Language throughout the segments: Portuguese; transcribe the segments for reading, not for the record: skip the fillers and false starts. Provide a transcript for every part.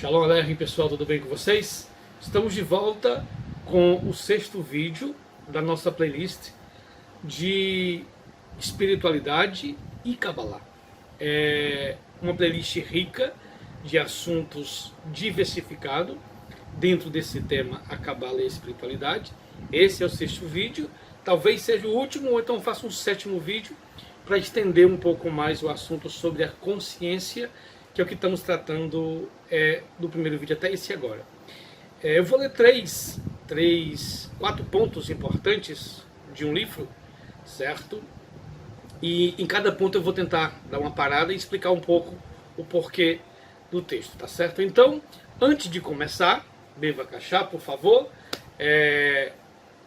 Shalom Aleichem, pessoal, tudo bem com vocês? Estamos de volta com o 6º vídeo da nossa playlist de espiritualidade e Kabbalah. É uma playlist rica de assuntos diversificados dentro desse tema, a Kabbalah e a espiritualidade. Esse é o 6º vídeo, talvez seja o último, ou então faça um 7º vídeo para estender um pouco mais o assunto sobre a consciência, que é o que estamos tratando do primeiro vídeo até esse agora. Eu vou ler quatro pontos importantes de um livro, certo? E em cada ponto eu vou tentar dar uma parada e explicar um pouco o porquê do texto, tá certo? Então, antes de começar, Beva Cachá, por favor,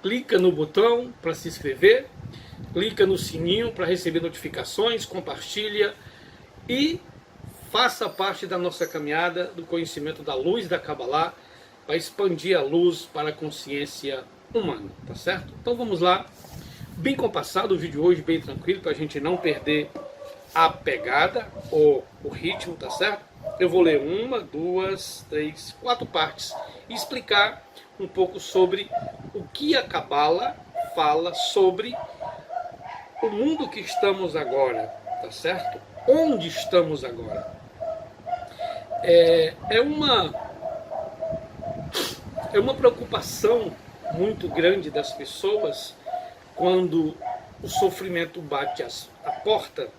clica no botão para se inscrever, clica no sininho para receber notificações, compartilha e faça parte da nossa caminhada do conhecimento da luz da Kabbalah para expandir a luz para a consciência humana, tá certo? Então vamos lá, bem compassado o vídeo hoje, bem tranquilo, para a gente não perder a pegada ou o ritmo, tá certo? Eu vou ler 1, 2, 3, 4 partes e explicar um pouco sobre o que a Kabbalah fala sobre o mundo que estamos agora, tá certo? Onde estamos agora? É uma preocupação muito grande das pessoas quando o sofrimento bate a porta.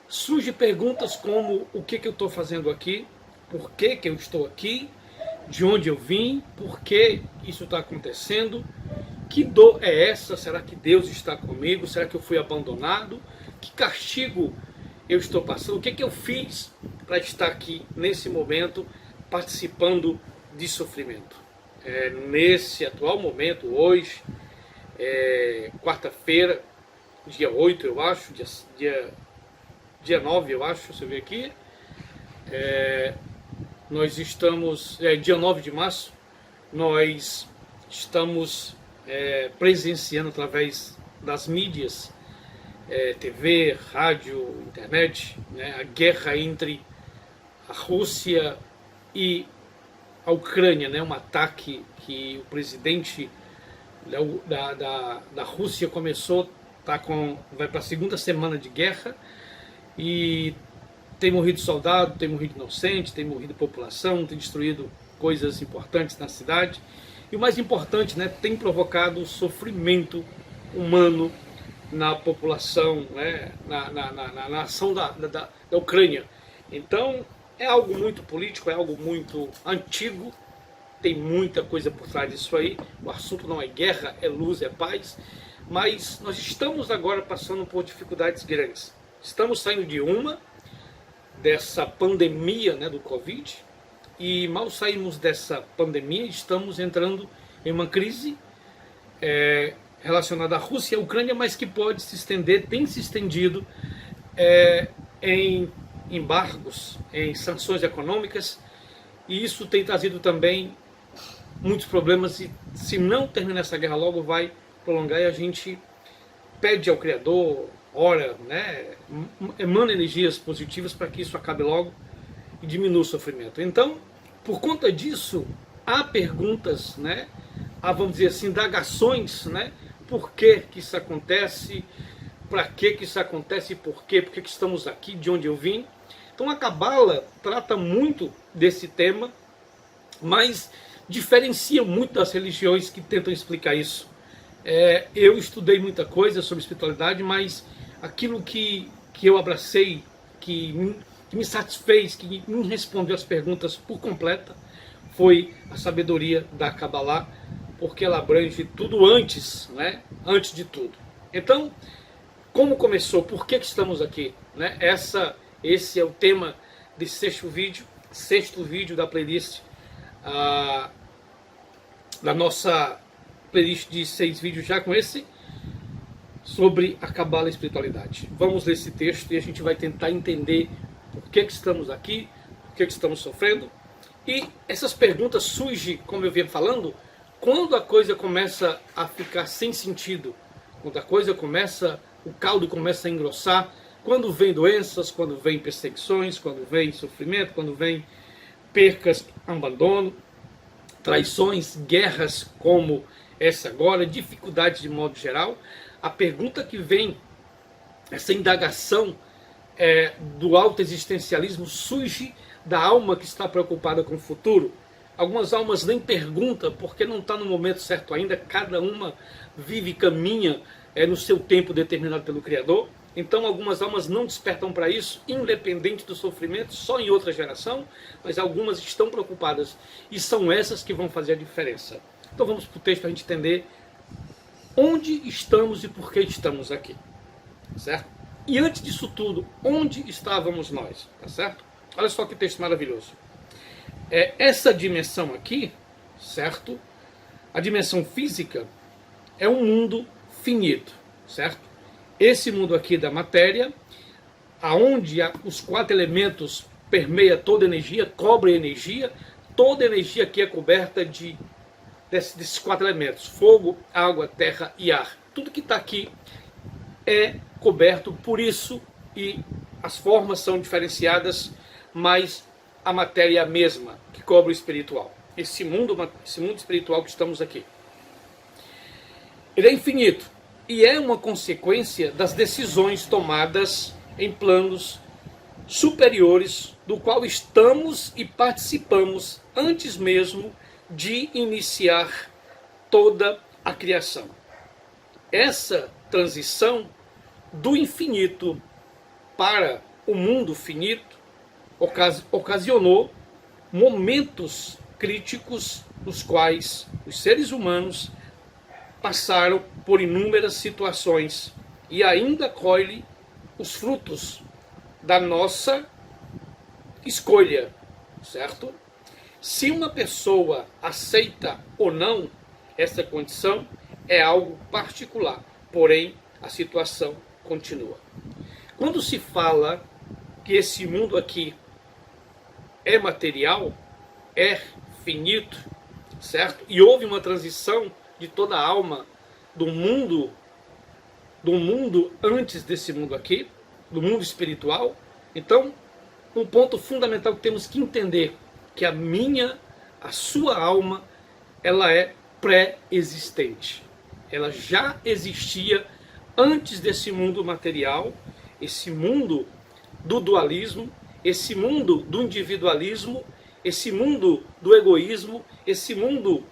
Surgem perguntas como: o que eu estou fazendo aqui? Por que eu estou aqui? De onde eu vim? Por que isso está acontecendo? Que dor é essa? Será que Deus está comigo? Será que eu fui abandonado? Que castigo eu estou passando? O que eu fiz para estar aqui nesse momento participando de sofrimento? Nesse atual momento, hoje, quarta-feira, dia 8, eu acho, dia 9, eu acho, você vê aqui, nós estamos, dia 9 de março, nós estamos presenciando através das mídias, TV, rádio, internet, a guerra entre a Rússia e a Ucrânia, um ataque que o presidente da Rússia começou, vai para a 2ª semana de guerra, e tem morrido soldado, tem morrido inocente, tem morrido população, tem destruído coisas importantes na cidade, e o mais importante, tem provocado sofrimento humano na população, na nação da Ucrânia. Então é algo muito político, é algo muito antigo, tem muita coisa por trás disso aí. O assunto não é guerra, é luz, é paz, mas nós estamos agora passando por dificuldades grandes. Estamos saindo dessa pandemia, do Covid, e mal saímos dessa pandemia, estamos entrando em uma crise relacionada à Rússia e à Ucrânia, mas que pode se estender, tem se estendido em embargos, em sanções econômicas, e isso tem trazido também muitos problemas, e se não terminar essa guerra logo, vai prolongar, e a gente pede ao Criador, ora, emana energias positivas para que isso acabe logo e diminua o sofrimento. Então, por conta disso, há perguntas, há, vamos dizer assim, indagações, por que isso acontece, para que isso acontece, por que estamos aqui, de onde eu vim. Então a Kabbalah trata muito desse tema, mas diferencia muito das religiões que tentam explicar isso. Eu estudei muita coisa sobre espiritualidade, mas aquilo que eu abracei, que me satisfez, que me respondeu as perguntas por completa, foi a sabedoria da Kabbalah, porque ela abrange tudo antes, antes de tudo. Então, como começou, por que estamos aqui? Esse é o tema desse 6º vídeo da playlist, da nossa playlist de 6 vídeos já com esse, sobre a Kabbalah e a espiritualidade. Vamos ler esse texto e a gente vai tentar entender por que estamos aqui, por que estamos sofrendo. E essas perguntas surgem, como eu vinha falando, quando a coisa começa a ficar sem sentido, quando a coisa o caldo começa a engrossar, quando vem doenças, quando vem perseguições, quando vem sofrimento, quando vem percas, abandono, traições, guerras como essa agora, dificuldades de modo geral. A pergunta que vem, essa indagação do autoexistencialismo surge da alma que está preocupada com o futuro. Algumas almas nem perguntam porque não está no momento certo ainda, cada uma vive e caminha no seu tempo determinado pelo Criador. Então algumas almas não despertam para isso, independente do sofrimento, só em outra geração, mas algumas estão preocupadas e são essas que vão fazer a diferença. Então vamos para o texto para a gente entender onde estamos e por que estamos aqui, certo? E antes disso tudo, onde estávamos nós, tá certo? Olha só que texto maravilhoso. Essa dimensão aqui, certo? A dimensão física é um mundo finito, certo? Esse mundo aqui da matéria, aonde os 4 elementos permeia toda energia, cobre energia, toda energia aqui é coberta desses 4 elementos: fogo, água, terra e ar. Tudo que está aqui é coberto por isso, e as formas são diferenciadas, mas a matéria é a mesma, que cobre o espiritual. Esse mundo espiritual que estamos aqui, ele é infinito e é uma consequência das decisões tomadas em planos superiores, do qual estamos e participamos antes mesmo de iniciar toda a criação. Essa transição do infinito para o mundo finito ocasionou momentos críticos nos quais os seres humanos passaram por inúmeras situações e ainda colhe os frutos da nossa escolha, certo? Se uma pessoa aceita ou não essa condição, é algo particular, porém a situação continua. Quando se fala que esse mundo aqui é material, é finito, certo? E houve uma transição de toda a alma do mundo antes desse mundo aqui, do mundo espiritual. Então, um ponto fundamental que temos que entender, que a sua alma, ela é pré-existente. Ela já existia antes desse mundo material, esse mundo do dualismo, esse mundo do individualismo, esse mundo do egoísmo, esse mundo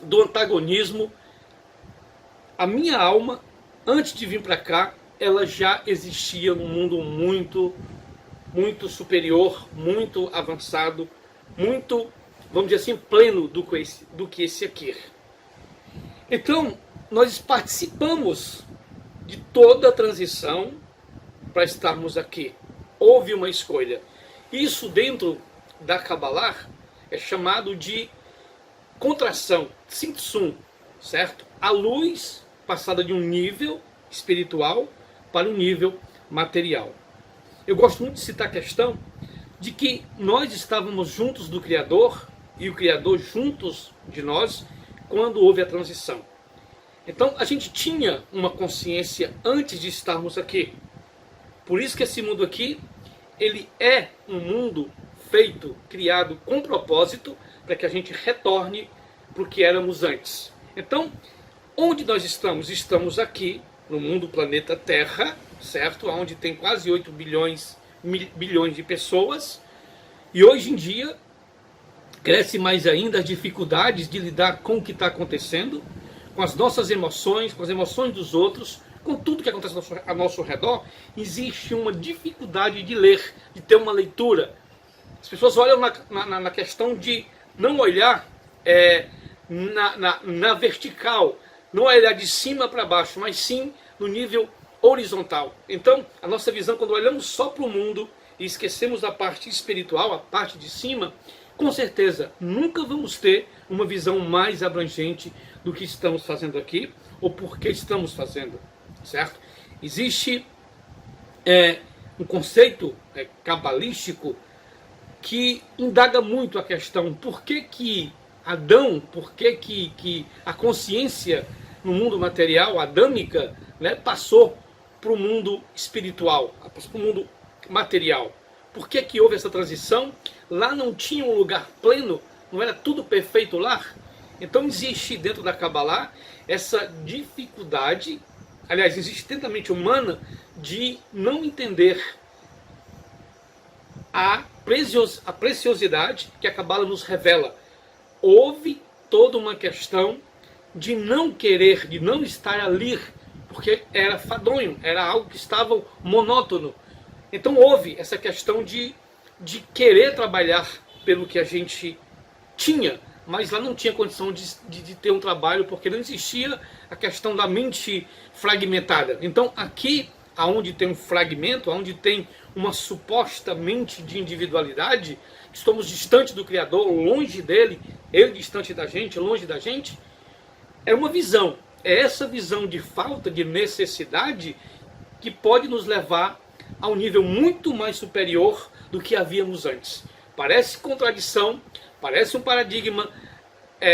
do antagonismo. A minha alma, antes de vir para cá, ela já existia num mundo muito, muito superior, muito avançado, muito, vamos dizer assim, pleno do que esse aqui. Então, nós participamos de toda a transição para estarmos aqui. Houve uma escolha. Isso dentro da Kabbalah é chamado de contração, tzimtzum, certo? A luz passada de um nível espiritual para um nível material. Eu gosto muito de citar a questão de que nós estávamos juntos do Criador e o Criador juntos de nós quando houve a transição. Então a gente tinha uma consciência antes de estarmos aqui. Por isso que esse mundo aqui, ele é um mundo feito, criado com propósito para que a gente retorne para o que éramos antes. Então, onde nós estamos? Estamos aqui no mundo planeta Terra, certo? Onde tem quase 8 bilhões de pessoas. E hoje em dia, cresce mais ainda as dificuldades de lidar com o que está acontecendo, com as nossas emoções, com as emoções dos outros, com tudo que acontece ao nosso redor. Existe uma dificuldade de ler, de ter uma leitura. As pessoas olham na questão de não olhar na vertical, não olhar de cima para baixo, mas sim no nível horizontal. Então, a nossa visão, quando olhamos só para o mundo e esquecemos a parte espiritual, a parte de cima, com certeza nunca vamos ter uma visão mais abrangente do que estamos fazendo aqui, ou por que estamos fazendo, certo? Existe um conceito cabalístico que indaga muito a questão por que Adão, por que a consciência no mundo material, adâmica, né, passou para o mundo espiritual, para o mundo material. Por que houve essa transição? lá não tinha um lugar pleno, não era tudo perfeito lá. Então existe dentro da Kabbalah essa dificuldade, aliás, existe dentro da mente humana de não entender a preciosidade que a Kabbalah nos revela. Houve toda uma questão de não querer, de não estar ali, porque era fadonho, era algo que estava monótono. Então houve essa questão de querer trabalhar pelo que a gente tinha, mas lá não tinha condição de ter um trabalho, porque não existia a questão da mente fragmentada. Então aqui, aonde tem um fragmento, aonde tem uma suposta mente de individualidade, estamos distante do Criador, longe dele, ele distante da gente, longe da gente, é uma visão. É essa visão de falta, de necessidade, que pode nos levar a um nível muito mais superior do que havíamos antes. Parece contradição, parece um paradigma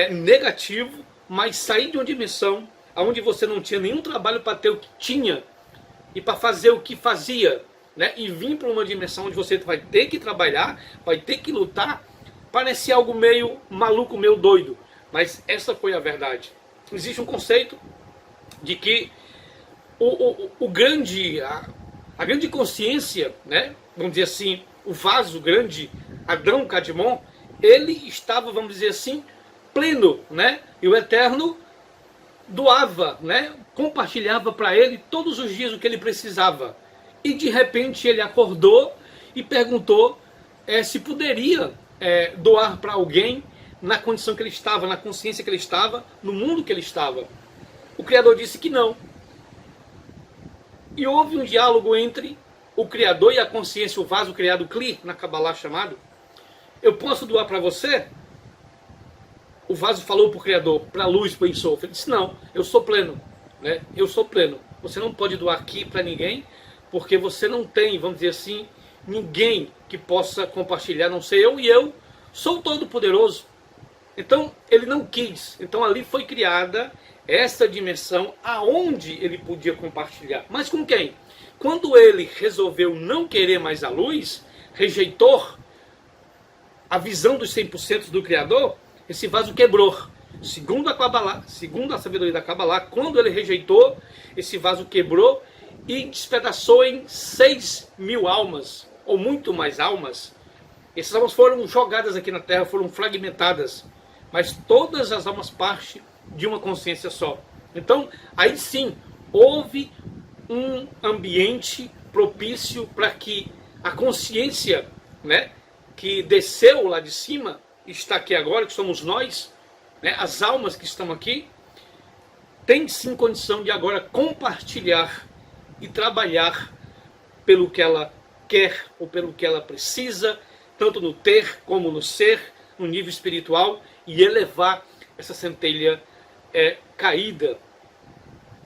negativo, mas sair de uma dimensão onde você não tinha nenhum trabalho para ter o que tinha e para fazer o que fazia, né? E vir para uma dimensão onde você vai ter que trabalhar, vai ter que lutar, parece algo meio maluco, meio doido, mas essa foi a verdade. Existe um conceito de que a grande consciência, né? Vamos dizer assim, o vaso grande, Adão Kadmon, ele estava, vamos dizer assim, pleno, né? E o Eterno doava, né? Compartilhava para ele todos os dias o que ele precisava. E de repente ele acordou e perguntou se poderia doar para alguém na condição que ele estava, na consciência que ele estava, no mundo que ele estava. O Criador disse que não. E houve um diálogo entre o Criador e a consciência, o vaso criado, Kli, na Kabbalah chamado. Eu posso doar para você? O vaso falou para o Criador, para a luz, para o Ensof. Ele disse, não, eu sou pleno. Né? Eu sou pleno. Você não pode doar aqui para ninguém, porque você não tem, vamos dizer assim, ninguém que possa compartilhar, não sei eu, e eu sou o Todo-Poderoso. Então, ele não quis. Então, ali foi criada essa dimensão aonde ele podia compartilhar. Mas com quem? Quando ele resolveu não querer mais a luz, rejeitou a visão dos 100% do Criador, esse vaso quebrou. Segundo a Kabbalah, segundo a sabedoria da Kabbalah, quando ele rejeitou, esse vaso quebrou e despedaçou em 6.000 almas, ou muito mais almas. Essas almas foram jogadas aqui na Terra, foram fragmentadas, mas todas as almas partem de uma consciência só. Então, aí sim, houve um ambiente propício para que a consciência, né, que desceu lá de cima, está aqui agora, que somos nós, né, as almas que estão aqui, tem sim condição de agora compartilhar e trabalhar pelo que ela quer ou pelo que ela precisa, tanto no ter como no ser, no nível espiritual, e elevar essa centelha caída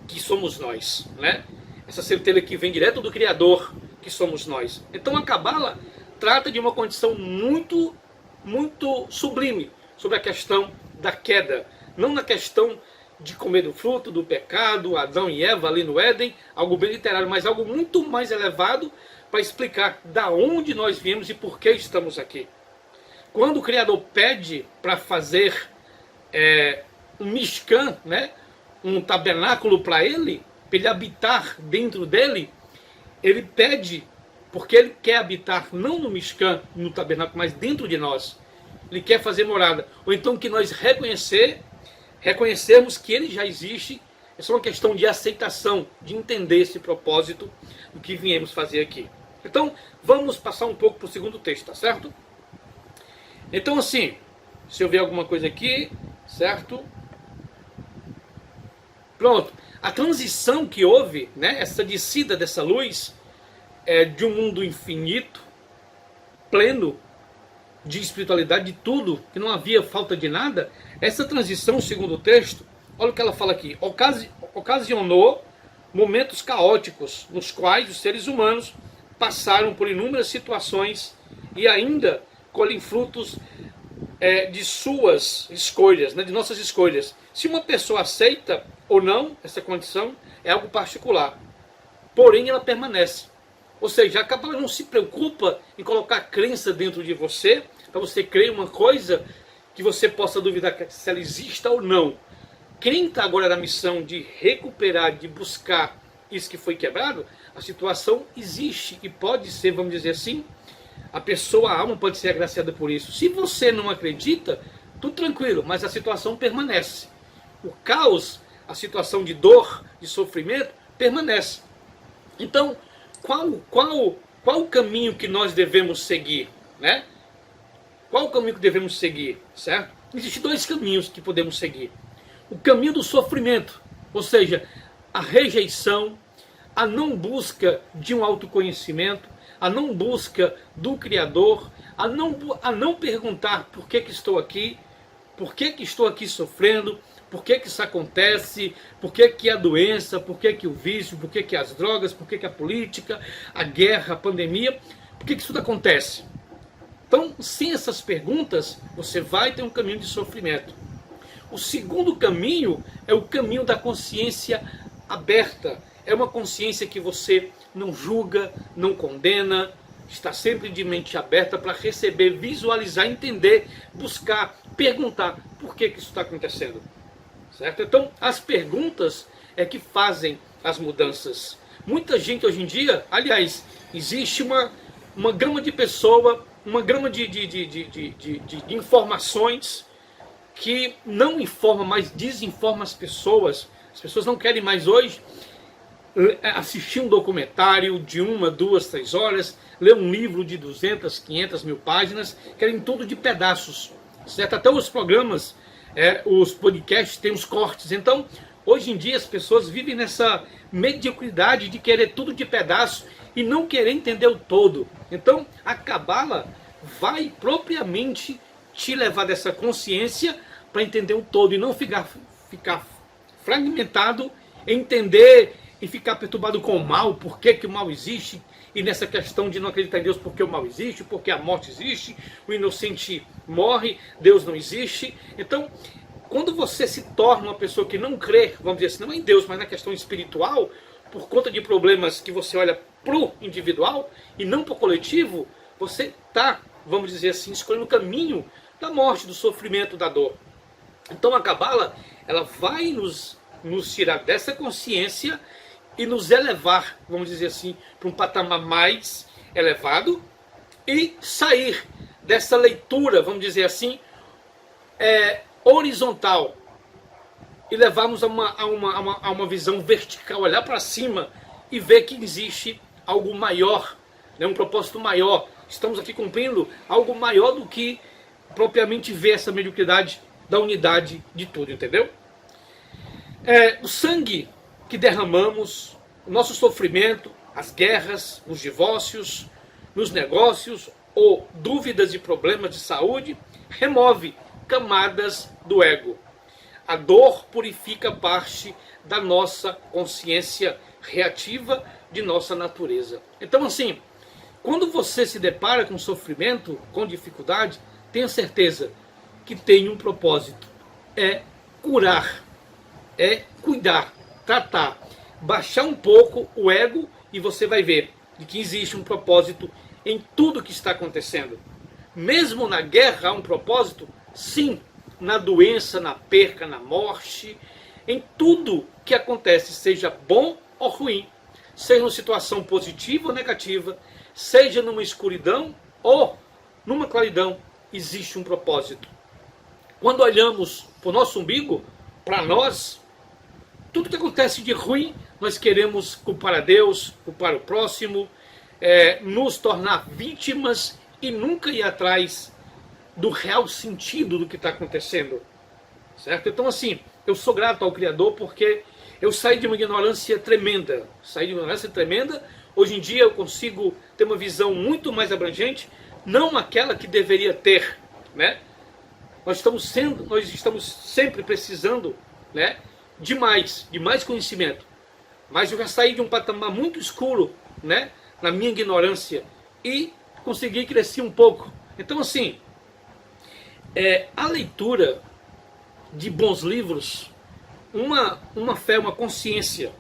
que somos nós, né? Essa centelha que vem direto do Criador, que somos nós. Então a Kabbalah trata de uma condição muito, muito sublime sobre a questão da queda, não na questão de comer do fruto, do pecado, Adão e Eva ali no Éden, algo bem literário, mas algo muito mais elevado para explicar da onde nós viemos e por que estamos aqui. Quando o Criador pede para fazer um Mishkan, né, um tabernáculo para ele habitar dentro dele, ele pede, porque ele quer habitar não no Mishkan, no tabernáculo, mas dentro de nós. Ele quer fazer morada. Ou então que nós reconhecermos que ele já existe. É só uma questão de aceitação, de entender esse propósito do que viemos fazer aqui. Então, vamos passar um pouco para o segundo texto, tá certo? Então, assim, se eu ver alguma coisa aqui, certo? Pronto. A transição que houve, né, essa descida dessa luz, de um mundo infinito, pleno de espiritualidade, de tudo, que não havia falta de nada, essa transição, segundo o texto, olha o que ela fala aqui, ocasionou momentos caóticos, nos quais os seres humanos passaram por inúmeras situações e ainda colhem frutos de suas escolhas, né, de nossas escolhas. Se uma pessoa aceita ou não essa condição, é algo particular. Porém, ela permanece. Ou seja, a Kabbalah não se preocupa em colocar crença dentro de você para você crer em uma coisa que você possa duvidar se ela exista ou não. Quem está agora na missão de recuperar, de buscar isso que foi quebrado, a situação existe e pode ser, vamos dizer assim, a pessoa, a alma pode ser agraciada por isso. Se você não acredita, tudo tranquilo, mas a situação permanece. O caos, a situação de dor, de sofrimento, permanece. Então, qual o caminho que nós devemos seguir, né? Qual o caminho que devemos seguir, certo? Existem dois caminhos que podemos seguir. O caminho do sofrimento, ou seja, a rejeição, a não busca de um autoconhecimento, a não busca do Criador, a não perguntar por que estou aqui, por que estou aqui sofrendo, por que isso acontece, por que a doença, por que o vício, por que as drogas, por que a política, a guerra, a pandemia, por que isso tudo acontece? Então, sem essas perguntas, você vai ter um caminho de sofrimento. O segundo caminho é o caminho da consciência aberta. É uma consciência que você não julga, não condena, está sempre de mente aberta para receber, visualizar, entender, buscar, perguntar por que isso está acontecendo. Certo? Então, as perguntas é que fazem as mudanças. Muita gente hoje em dia, aliás, existe uma gama de pessoas, uma gama de informações que não informa, mas desinforma as pessoas. As pessoas não querem mais hoje assistir um documentário de 1, 2, 3 horas, ler um livro de 200, 500 mil páginas, querem tudo de pedaços. Certo? Até os programas, os podcasts têm os cortes. Então, hoje em dia as pessoas vivem nessa mediocridade de querer tudo de pedaço e não querer entender o todo. Então, a Cabala vai propriamente te levar dessa consciência para entender o todo e não ficar fragmentado, entender e ficar perturbado com o mal, por que o mal existe, e nessa questão de não acreditar em Deus porque o mal existe, porque a morte existe, o inocente morre, Deus não existe. Então, quando você se torna uma pessoa que não crê, vamos dizer assim, não em Deus, mas na questão espiritual, por conta de problemas que você olha para o individual e não para o coletivo, você está, vamos dizer assim, escolhendo o caminho da morte, do sofrimento, da dor. Então a Cabala, ela vai nos tirar dessa consciência e nos elevar, vamos dizer assim, para um patamar mais elevado e sair dessa leitura, vamos dizer assim, horizontal e levarmos a uma visão vertical, olhar para cima e ver que existe algo maior, né, um propósito maior. Estamos aqui cumprindo algo maior do que propriamente ver essa mediocridade da unidade de tudo, entendeu? O sangue que derramamos, o nosso sofrimento, as guerras, os divórcios, nos negócios ou dúvidas e problemas de saúde, remove camadas do ego. A dor purifica parte da nossa consciência reativa de nossa natureza. Então, assim, quando você se depara com sofrimento, com dificuldade, tenha certeza que tem um propósito. É curar, é cuidar, tratar, baixar um pouco o ego e você vai ver de que existe um propósito em tudo que está acontecendo. Mesmo na guerra há um propósito? Sim, na doença, na perca, na morte, em tudo que acontece, seja bom ou ruim, seja numa situação positiva ou negativa, seja numa escuridão ou numa claridão, existe um propósito. Quando olhamos para o nosso umbigo, para nós, tudo que acontece de ruim, nós queremos culpar a Deus, culpar o próximo, nos tornar vítimas e nunca ir atrás do real sentido do que está acontecendo. Certo? Então, assim, eu sou grato ao Criador porque eu saí de uma ignorância tremenda. Hoje em dia eu consigo ter uma visão muito mais abrangente, não aquela que deveria ter, né? Nós estamos sempre precisando, né, de mais conhecimento. Mas eu já saí de um patamar muito escuro, né, na minha ignorância e consegui crescer um pouco. Então, assim, a leitura de bons livros, uma fé, uma consciência,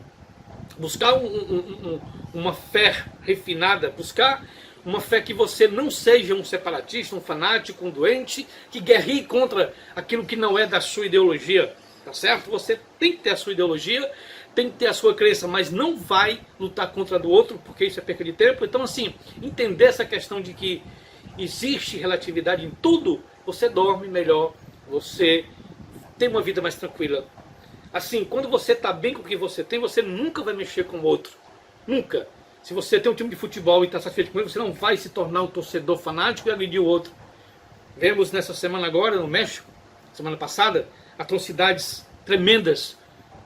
buscar uma fé refinada, buscar uma fé que você não seja um separatista, um fanático, um doente, que guerrie contra aquilo que não é da sua ideologia, tá certo? Você tem que ter a sua ideologia, tem que ter a sua crença, mas não vai lutar contra a do outro, porque isso é perca de tempo. Então, assim, entender essa questão de que existe relatividade em tudo, você dorme melhor, você tem uma vida mais tranquila. Assim, quando você está bem com o que você tem, você nunca vai mexer com o outro. Nunca. Se você tem um time de futebol e está satisfeito com ele, você não vai se tornar um torcedor fanático e agredir o outro. Vemos nessa semana agora, no México, semana passada, atrocidades tremendas.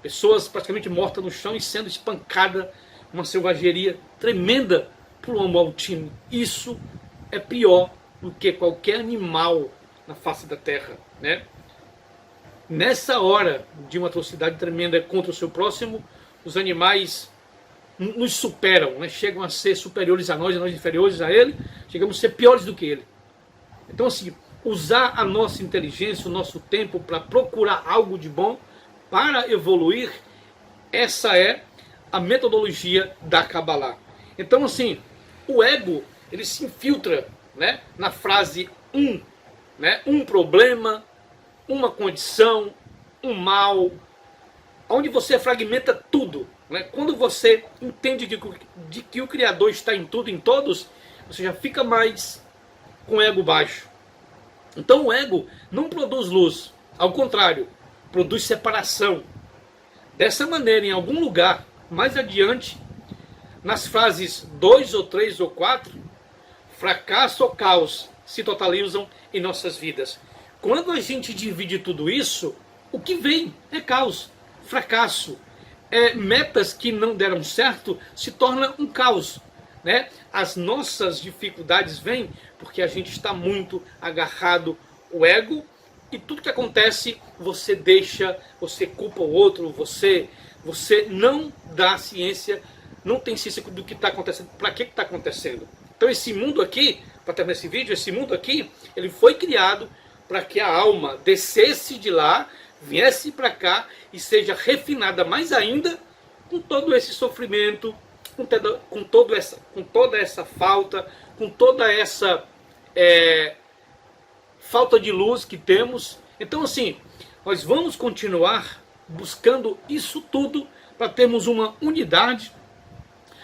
Pessoas praticamente mortas no chão e sendo espancadas. Uma selvageria tremenda por um mau time. Isso é pior do que qualquer animal na face da terra, né? Nessa hora de uma atrocidade tremenda contra o seu próximo, os animais nos superam, né? Chegam a ser superiores a nós inferiores a ele, chegamos a ser piores do que ele. Então, assim, usar a nossa inteligência, o nosso tempo para procurar algo de bom, para evoluir, essa é a metodologia da Kabbalah. Então, assim, o ego, ele se infiltra, né, na frase né, um problema, uma condição, um mal, onde você fragmenta tudo. Né? Quando você entende de que o Criador está em tudo, em todos, você já fica mais com o ego baixo. Então o ego não produz luz, ao contrário, produz separação. Dessa maneira, em algum lugar, mais adiante, nas frases 2 ou 3 ou 4, fracasso ou caos se totalizam em nossas vidas. Quando a gente divide tudo isso, o que vem é caos, fracasso. Metas que não deram certo se tornam um caos, né? As nossas dificuldades vêm porque a gente está muito agarrado ao ego e tudo que acontece você deixa, você culpa o outro, você não dá ciência, não tem ciência do que está acontecendo, para que está acontecendo. Então esse mundo aqui, para terminar esse vídeo, esse mundo aqui, ele foi criado para que a alma descesse de lá, viesse para cá e seja refinada mais ainda com todo esse sofrimento, com toda essa falta, com toda essa falta de luz que temos. Então, assim, nós vamos continuar buscando isso tudo para termos uma unidade,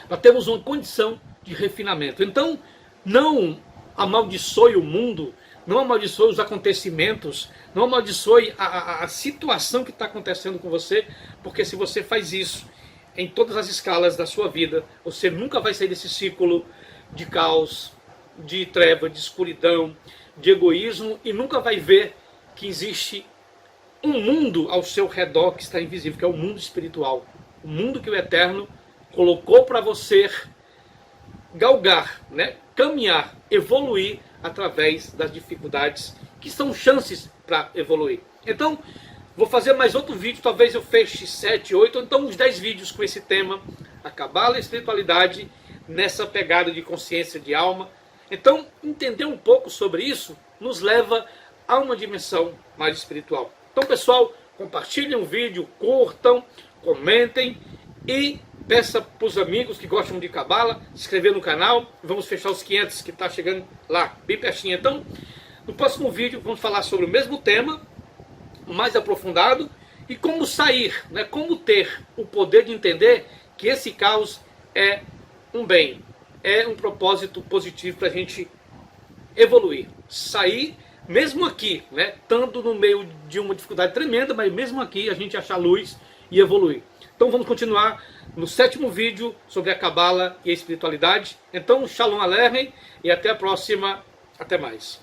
para termos uma condição de refinamento. Então, não amaldiçoe o mundo, não amaldiçoe os acontecimentos, não amaldiçoe a situação que está acontecendo com você, porque se você faz isso em todas as escalas da sua vida, você nunca vai sair desse ciclo de caos, de treva, de escuridão, de egoísmo, e nunca vai ver que existe um mundo ao seu redor que está invisível, que é o mundo espiritual, o mundo que o Eterno colocou para você galgar, né? Caminhar, evoluir através das dificuldades, que são chances para evoluir. Então, vou fazer mais outro vídeo, talvez eu feche 7, 8, ou então uns 10 vídeos com esse tema, a Cabala e a espiritualidade, nessa pegada de consciência, de alma. Então, entender um pouco sobre isso nos leva a uma dimensão mais espiritual. Então, pessoal, compartilhem o vídeo, curtam, comentem e peça para os amigos que gostam de Cabala se inscrever no canal. Vamos fechar os 500 que está chegando lá, bem pertinho. Então, no próximo vídeo vamos falar sobre o mesmo tema, mais aprofundado, e como sair, né, como ter o poder de entender que esse caos é um bem, é um propósito positivo para a gente evoluir, sair, mesmo aqui, né, estando no meio de uma dificuldade tremenda, mas mesmo aqui a gente achar luz e evoluir. Então vamos continuar no 7º vídeo sobre a Cabala e a espiritualidade. Então, Shalom Aleichem e até a próxima. Até mais.